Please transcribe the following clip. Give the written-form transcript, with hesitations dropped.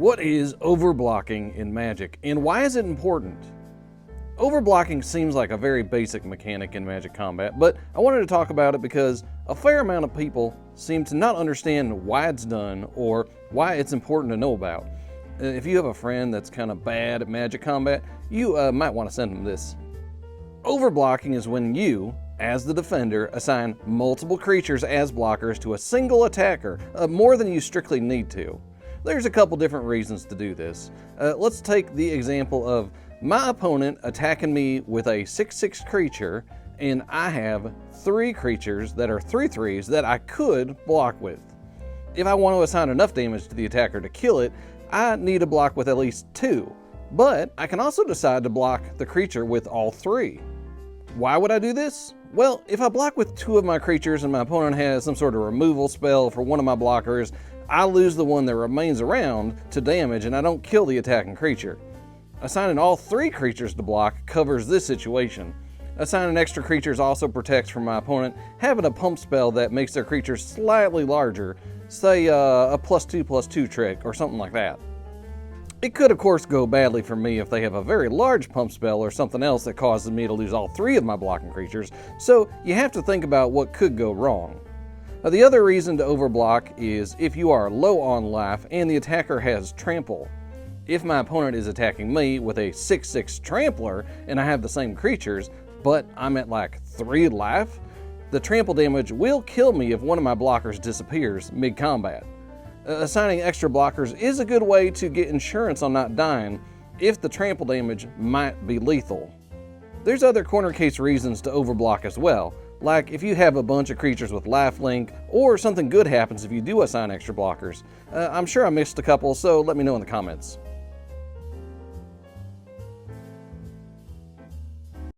What is overblocking in Magic, and why is it important? Overblocking seems like a very basic mechanic in Magic Combat, but I wanted to talk about it because a fair amount of people seem to not understand why it's done or why it's important to know about. If you have a friend that's kind of bad at Magic Combat, you might want to send them this. Overblocking is when you, as the defender, assign multiple creatures as blockers to a single attacker, more than you strictly need to. There's a couple different reasons to do this. Let's take the example of my opponent attacking me with a 6/6 creature, and I have 3 creatures that are 3/3s that I could block with. If I want to assign enough damage to the attacker to kill it, I need to block with at least 2. But I can also decide to block the creature with all 3. Why would I do this? Well, if I block with 2 of my creatures and my opponent has some sort of removal spell for one of my blockers, I lose the one that remains around to damage and I don't kill the attacking creature. Assigning all 3 creatures to block covers this situation. Assigning extra creatures also protects from my opponent having a pump spell that makes their creatures slightly larger, say a +2/+2 trick or something like that. It could of course go badly for me if they have a very large pump spell or something else that causes me to lose all 3 of my blocking creatures, so you have to think about what could go wrong. The other reason to overblock is if you are low on life and the attacker has trample. If my opponent is attacking me with a 6/6 trampler and I have the same creatures, but I'm at like 3 life, the trample damage will kill me if one of my blockers disappears mid-combat. Assigning extra blockers is a good way to get insurance on not dying if the trample damage might be lethal. There's other corner case reasons to overblock as well, like if you have a bunch of creatures with lifelink, or something good happens if you do assign extra blockers. I'm sure I missed a couple, so let me know in the comments.